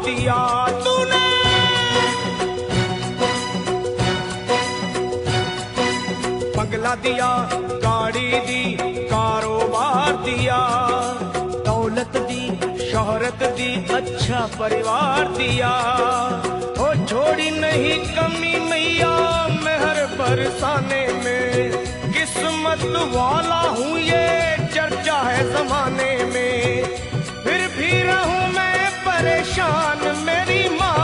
दिया तूने। बंगला दिया, गाड़ी दी, कारोबार दिया, दौलत दी, शोहरत दी, अच्छा परिवार दिया। ओ छोड़ी नहीं कमी मैया मेहर बरसाने में, किस्मत वाला हूँ ये चर्चा है जमाने में। फिर भी रहूं मैं परेशान मेरी माँ,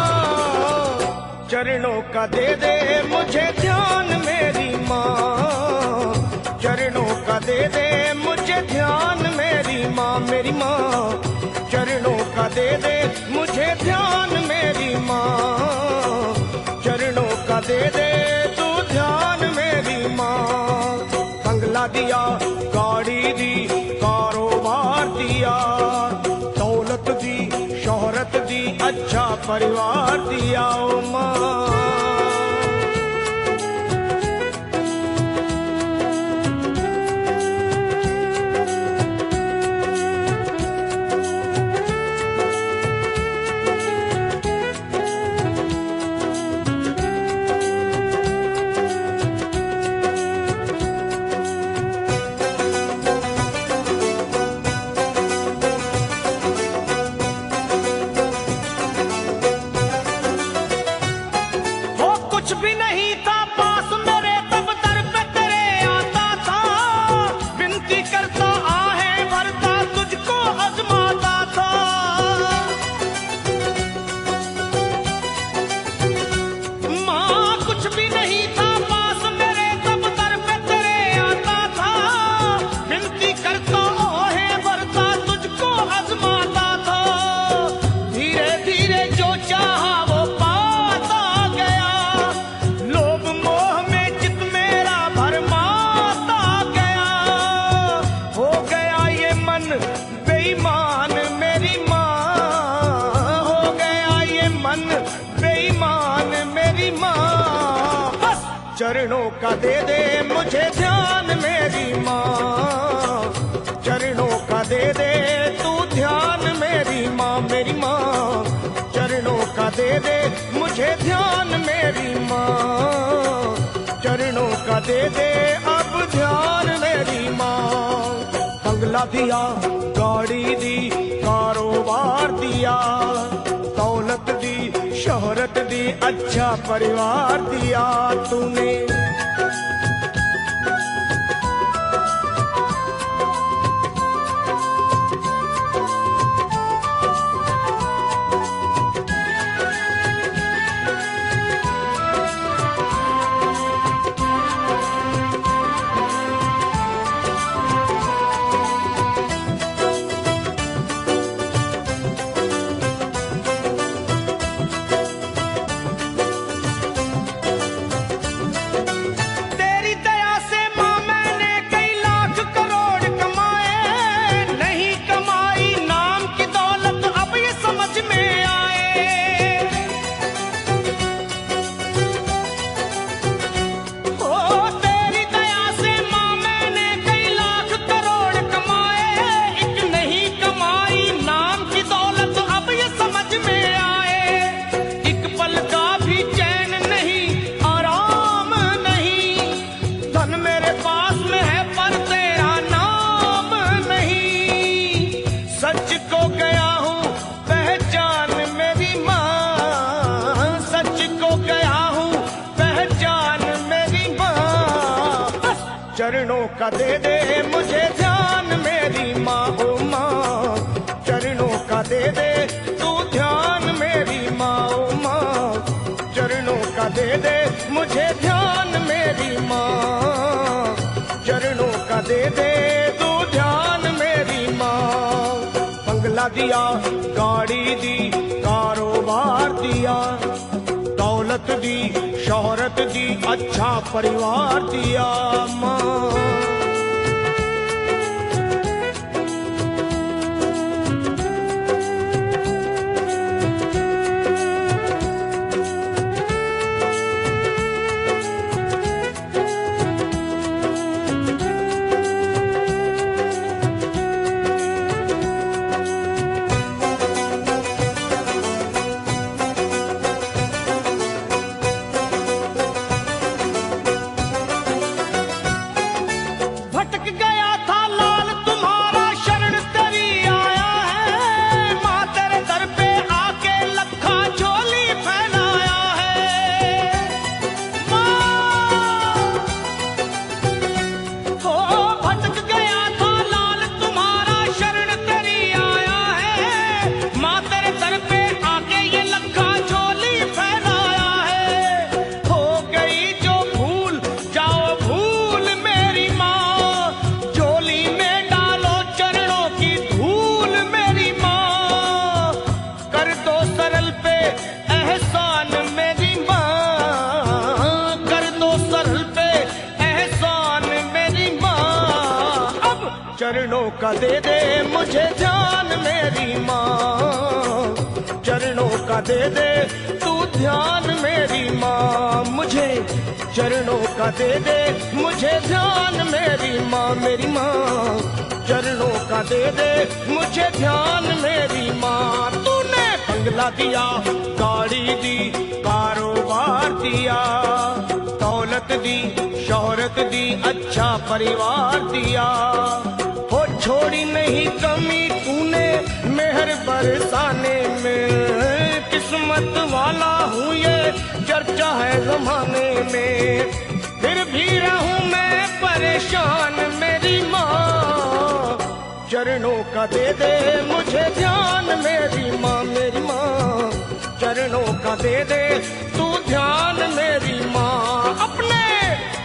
चरणों का दे दे मुझे ध्यान मेरी माँ, चरणों का दे दे मुझे ध्यान मेरी माँ, मेरी माँ चरणों का दे दे मुझे ध्यान मेरी माँ, चरणों का दे दे तू ध्यान मेरी माँ। बंगला दिया, गाड़ी दी, कारोबार दिया, दौलत दी, शोहरत दी, अच्छा परिवार दिया ओ माँ। चरणों का दे दे मुझे ध्यान मेरी माँ, चरणों का दे दे तू ध्यान मेरी माँ, मेरी माँ चरणों का दे दे मुझे ध्यान मेरी माँ, चरणों का दे दे अब ध्यान मेरी माँ। बंगला दिया, गाड़ी दी, कारोबार दिया, दौलत दी, शोहरत दी, अच्छा परिवार दिया तूने। चरणों का दे दे मुझे ध्यान मेरी माँ, ओ माँ चरणों का दे दे तू ध्यान मेरी माँ, ओ माँ चरणों का दे दे मुझे ध्यान मेरी माँ, चरणों का दे दे तू ध्यान मेरी माँ। बंगला दिया, गाड़ी दी, कारोबार दिया, दौलत दी, शोहरत दी, अच्छा परिवार दिया माँ। दे दे मुझे ध्यान मेरी माँ, चरणों का दे दे तू ध्यान मेरी माँ, मुझे चरणों का दे दे मुझे ध्यान मेरी माँ, मेरी माँ चरणों का दे दे मुझे ध्यान मेरी माँ। तूने बंगला दिया, गाड़ी दी, कारोबार दिया, दौलत दी, शोहरत दी, अच्छा परिवार दिया, हो छोड़ी नहीं कमी तूने मेहर बरसाने में, किस्मत वाला हूँ ये चर्चा है जमाने में, फिर भी रहूं मैं परेशान मेरी माँ, चरणों का दे दे मुझे ध्यान मेरी माँ, मेरी माँ चरणों का दे दे तू ध्यान मेरी माँ, अपने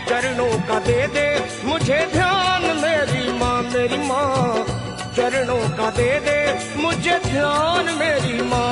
चरणों का दे दे मुझे ध्यान मेरी माँ, मेरी माँ चरणों का दे दे मुझे ध्यान मेरी माँ।